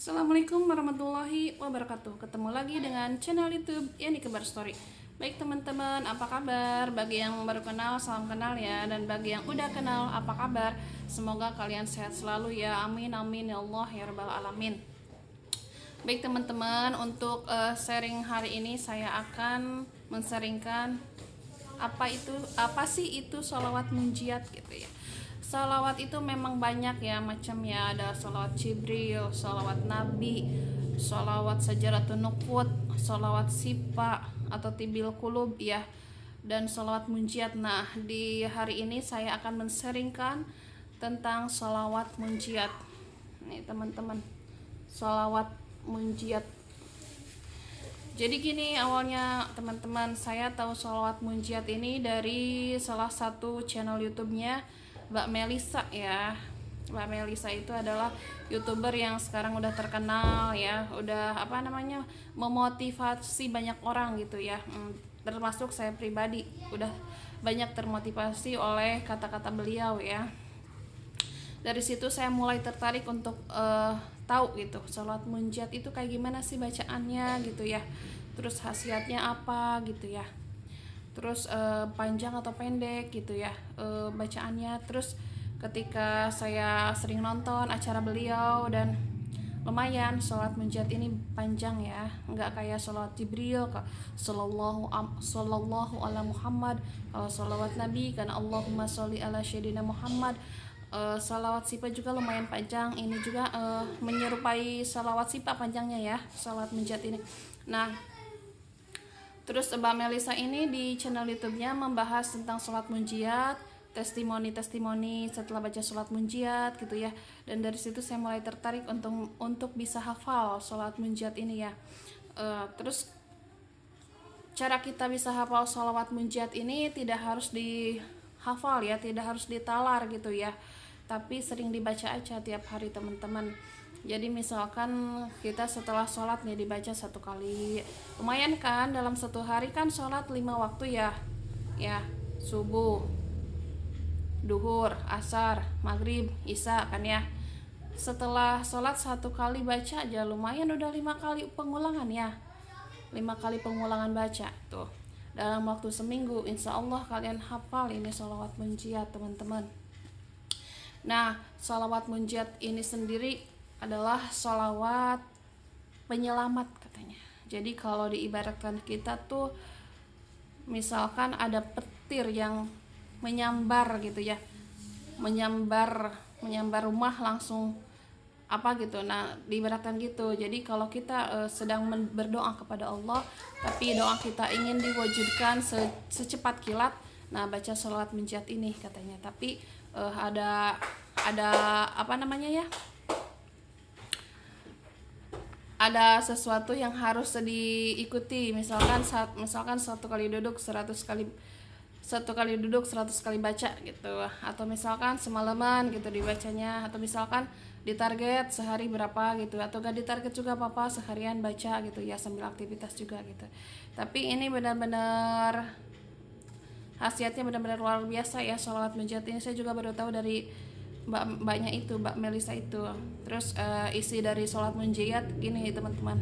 Assalamualaikum warahmatullahi wabarakatuh. Ketemu lagi dengan channel YouTube Yani Kebar Story. Baik teman-teman, apa kabar? Bagi yang baru kenal, salam kenal ya. Dan bagi yang udah kenal, apa kabar? Semoga kalian sehat selalu ya. Amin amin ya Allah ya rabbal alamin. Baik teman-teman, untuk sharing hari ini saya akan mensaringkan apa sih itu sholawat munjiat gitu ya. Salawat itu memang banyak ya macamnya, ada salawat Jibril, salawat Nabi, salawat Sajaratun Nuqud, salawat Sipa atau Tibil Kulub ya, dan salawat munjiat. Nah, di hari ini saya akan menseringkan tentang salawat munjiat. Nih teman-teman, salawat munjiat. Jadi gini awalnya teman-teman, saya tahu salawat munjiat ini dari salah satu channel YouTube-nya Mbak Melisa ya. Mbak Melisa itu adalah YouTuber yang sekarang udah terkenal ya, udah memotivasi banyak orang gitu ya. Termasuk saya pribadi udah banyak termotivasi oleh kata-kata beliau ya. Dari situ saya mulai tertarik untuk tahu gitu salawat munjiat itu kayak gimana sih bacaannya gitu ya, terus khasiatnya apa gitu ya, terus panjang atau pendek gitu ya bacaannya. Terus ketika saya sering nonton acara beliau, dan lumayan salawat munjiat ini panjang ya, nggak kayak salawat Jibril sallallahu ala Muhammad. Kalau salawat Nabi kan Allahumma sholli ala Sayyidina Muhammad. Salawat Sipa juga lumayan panjang, ini juga menyerupai salawat Sipa panjangnya ya salawat munjiat ini. Nah, terus Mbak Melisa ini di channel YouTube-nya membahas tentang sholat munjiat, testimoni setelah baca sholat munjiat gitu ya. Dan dari situ saya mulai tertarik untuk bisa hafal sholat munjiat ini ya. Terus cara kita bisa hafal sholawat munjiat ini tidak harus dihafal ya, tidak harus ditalar gitu ya, tapi sering dibaca aja tiap hari teman-teman. Jadi misalkan kita setelah sholat nih dibaca satu kali, lumayan kan, dalam satu hari kan sholat 5 waktu ya, subuh, duhur, asar, maghrib, isya kan ya. Setelah sholat satu kali baca aja lumayan udah 5 kali pengulangan ya, 5 kali pengulangan baca tuh. Dalam waktu seminggu insya Allah kalian hafal ini sholawat munjiat teman-teman. Nah, sholawat munjiat ini sendiri adalah sholawat penyelamat katanya. Jadi kalau diibaratkan kita tuh misalkan ada petir yang menyambar gitu ya, menyambar rumah langsung apa gitu. Nah, diibaratkan gitu. Jadi kalau kita sedang berdoa kepada Allah, tapi doa kita ingin diwujudkan secepat kilat, nah baca sholawat munjiat ini katanya. Tapi ada ada sesuatu yang harus diikuti. Misalkan satu kali duduk 100 kali baca gitu, atau misalkan semalaman gitu dibacanya, atau misalkan ditarget sehari berapa gitu, atau gak ditarget juga apa-apa, seharian baca gitu ya sambil aktivitas juga gitu. Tapi ini benar-benar khasiatnya benar-benar luar biasa ya sholawat munjiat ini. Saya juga baru tahu dari mbaknya itu, Mbak Melisa itu. Terus isi dari sholat munjiat gini teman-teman.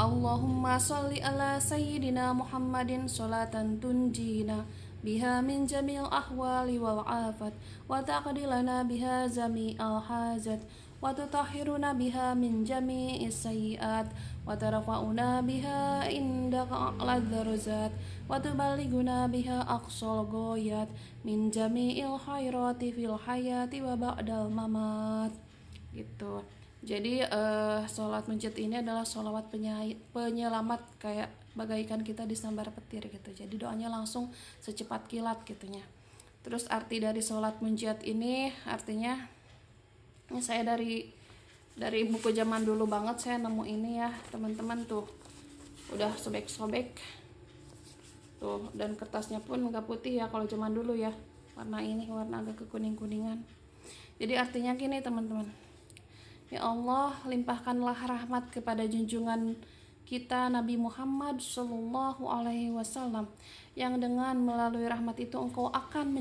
Allahumma sholli ala Sayyidina Muhammadin sholatan tunjina biha min jamil ahwali wal afat wa taqdilana biha jami'al hajat wa tutahhiruna biha min jami'is sayyi'at wa tarfa'una biha indaka a'la darajat wa tuballighuna biha aqsal ghayat min jami'il khairati fil hayati wa ba'dal mamat gitu. Jadi sholat munjiat ini adalah sholawat penyelamat, kayak bagaikan kita disambar petir gitu. Jadi doanya langsung secepat kilat gitunya. Terus arti dari sholat munjiat ini artinya, ini saya dari buku zaman dulu banget saya nemu ini ya teman-teman, tuh udah sobek-sobek tuh, dan kertasnya pun nggak putih ya kalau zaman dulu ya, warna agak kekuning-kuningan. Jadi artinya gini teman-teman, ya Allah limpahkanlah rahmat kepada junjungan kita Nabi Muhammad Shallallahu Alaihi Wasallam, yang dengan melalui rahmat itu Engkau akan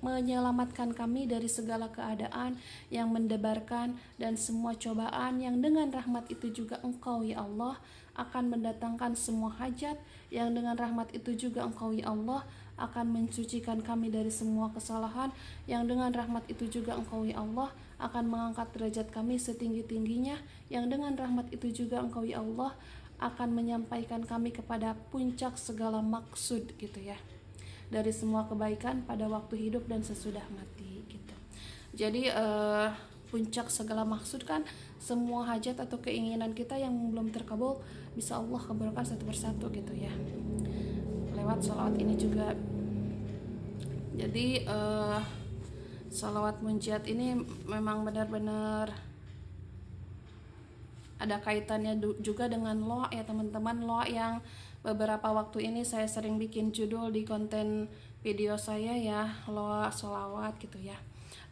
menyelamatkan kami dari segala keadaan yang mendebarkan dan semua cobaan, yang dengan rahmat itu juga Engkau ya Allah akan mendatangkan semua hajat, yang dengan rahmat itu juga Engkau ya Allah akan mensucikan kami dari semua kesalahan, yang dengan rahmat itu juga Engkau ya Allah akan mengangkat derajat kami setinggi-tingginya, yang dengan rahmat itu juga Engkau ya Allah akan menyampaikan kami kepada puncak segala maksud gitu ya, dari semua kebaikan pada waktu hidup dan sesudah mati gitu. Jadi puncak segala maksud kan semua hajat atau keinginan kita yang belum terkabul bisa Allah kabulkan satu persatu gitu ya, lewat sholawat ini juga. Jadi sholawat munjiat ini memang benar-benar ada kaitannya juga dengan loa ya teman-teman. Loa yang beberapa waktu ini saya sering bikin judul di konten video saya ya, loa sholawat gitu ya.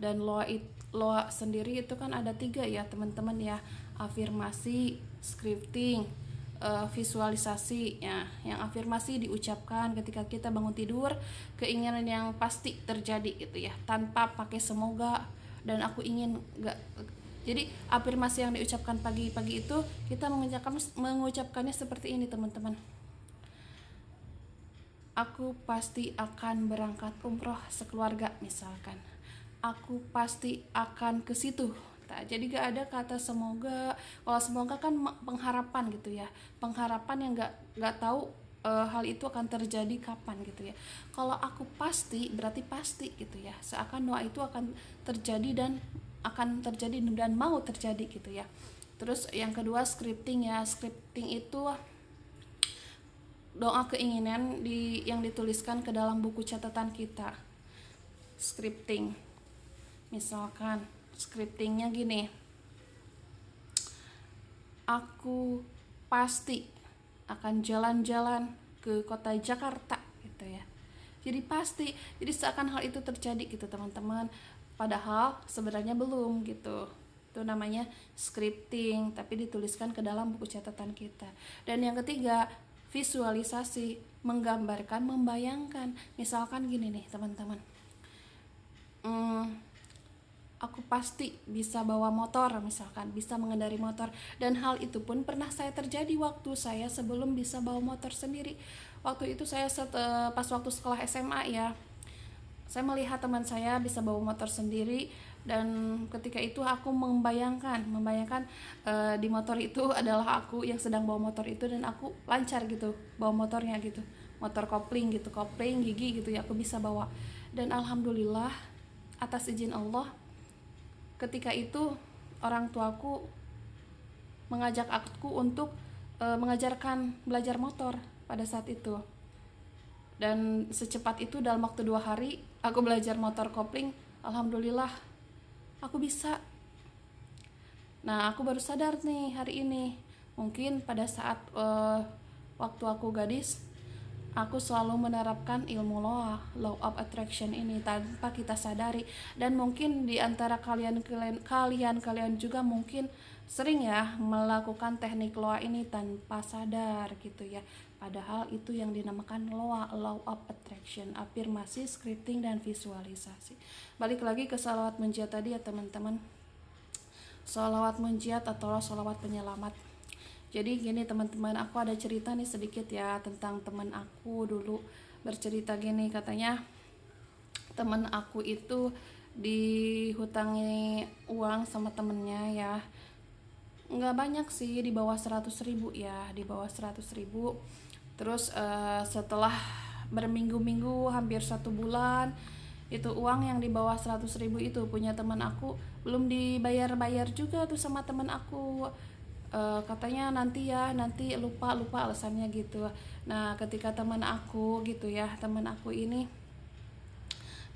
Dan loa sendiri itu kan ada 3 ya teman-teman ya, afirmasi, scripting, visualisasi ya. Yang afirmasi diucapkan ketika kita bangun tidur, keinginan yang pasti terjadi gitu ya, tanpa pakai semoga dan aku ingin enggak. Jadi afirmasi yang diucapkan pagi-pagi itu kita mengucapkannya seperti ini teman-teman. Aku pasti akan berangkat umroh sekeluarga misalkan. Aku pasti akan ke situ. Nah, jadi gak ada kata semoga. Kalau semoga kan pengharapan gitu ya, pengharapan yang gak tahu hal itu akan terjadi kapan gitu ya. Kalau aku pasti berarti pasti gitu ya, seakan doa itu akan terjadi dan mau terjadi gitu ya. Terus yang kedua scripting ya. Scripting itu doa keinginan yang dituliskan ke dalam buku catatan kita. Scripting, misalkan scriptingnya gini, aku pasti akan jalan-jalan ke kota Jakarta gitu ya. Jadi pasti, jadi seakan hal itu terjadi gitu teman-teman, padahal sebenarnya belum gitu. Itu namanya scripting, tapi dituliskan ke dalam buku catatan kita. Dan yang ketiga visualisasi, menggambarkan, membayangkan. Misalkan gini nih teman-teman, aku pasti bisa bawa motor, misalkan bisa mengendari motor. Dan hal itu pun pernah saya terjadi waktu saya sebelum bisa bawa motor sendiri. Waktu itu saya pas waktu sekolah SMA ya, saya melihat teman saya bisa bawa motor sendiri, dan ketika itu aku membayangkan di motor itu adalah aku yang sedang bawa motor itu, dan aku lancar gitu bawa motornya gitu, motor kopling gitu, kopling gigi gitu ya, aku bisa bawa. Dan alhamdulillah atas izin Allah, ketika itu orang tuaku mengajak aku untuk mengajarkan belajar motor pada saat itu. Dan secepat itu dalam waktu 2 hari aku belajar motor kopling. Alhamdulillah aku bisa. Nah aku baru sadar nih hari ini, mungkin pada saat waktu aku gadis, aku selalu menerapkan ilmu law of attraction ini tanpa kita sadari. Dan mungkin di antara kalian juga mungkin sering ya melakukan teknik law ini tanpa sadar gitu ya. Padahal itu yang dinamakan law of attraction, afirmasi, scripting, dan visualisasi. Balik lagi ke sholawat munjiat tadi ya teman-teman. Sholawat munjiat atau sholawat penyelamat. Jadi gini teman-teman, aku ada cerita nih sedikit ya tentang teman aku dulu. Bercerita gini, katanya teman aku itu dihutangi uang sama temennya ya, nggak banyak sih, di bawah 100.000 ya, di bawah 100.000. Terus setelah berminggu-minggu, hampir 1 bulan, itu uang yang di bawah 100.000 itu punya teman aku belum dibayar juga tuh sama teman aku. Katanya nanti lupa alasannya gitu. Nah ketika teman aku gitu ya, teman aku ini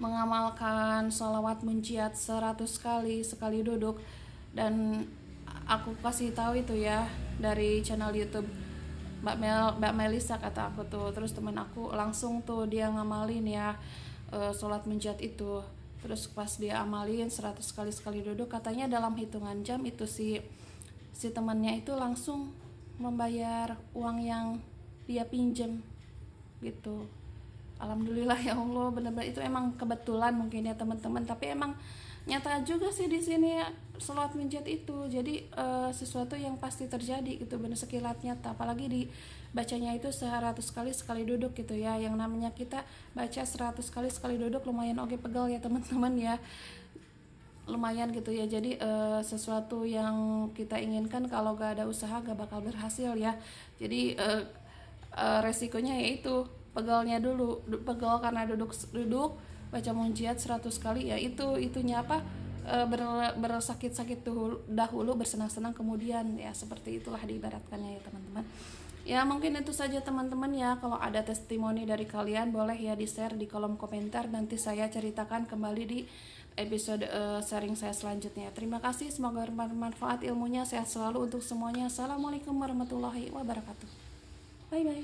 mengamalkan sholawat munjiat 100 kali sekali duduk, dan aku kasih tahu itu ya dari channel YouTube Mbak Melisa kata aku tuh. Terus teman aku langsung tuh dia ngamalin ya sholat munjiat itu. Terus pas dia amalin 100 kali sekali duduk, katanya dalam hitungan jam itu si temannya itu langsung membayar uang yang dia pinjam gitu. Alhamdulillah ya Allah, benar-benar itu emang kebetulan mungkin ya teman-teman, tapi emang nyata juga sih di sini ya, selawat munjiat itu jadi sesuatu yang pasti terjadi gitu, benar sekilat nyata, apalagi dibacanya itu 100 kali sekali duduk gitu ya. Yang namanya kita baca 100 kali sekali duduk lumayan oke pegal ya teman-teman ya, lumayan gitu ya. Jadi sesuatu yang kita inginkan kalau gak ada usaha gak bakal berhasil ya. Jadi resikonya yaitu pegalnya dulu, pegal karena duduk baca munjiat 100 kali ya, itunya apa, bersakit-sakit dahulu bersenang-senang kemudian ya, seperti itulah diibaratkannya ya teman-teman. Ya mungkin itu saja teman-teman ya, kalau ada testimoni dari kalian boleh ya di share di kolom komentar, nanti saya ceritakan kembali di episode sharing saya selanjutnya. Terima kasih, semoga bermanfaat ilmunya, sehat selalu untuk semuanya. Assalamualaikum warahmatullahi wabarakatuh. Bye bye.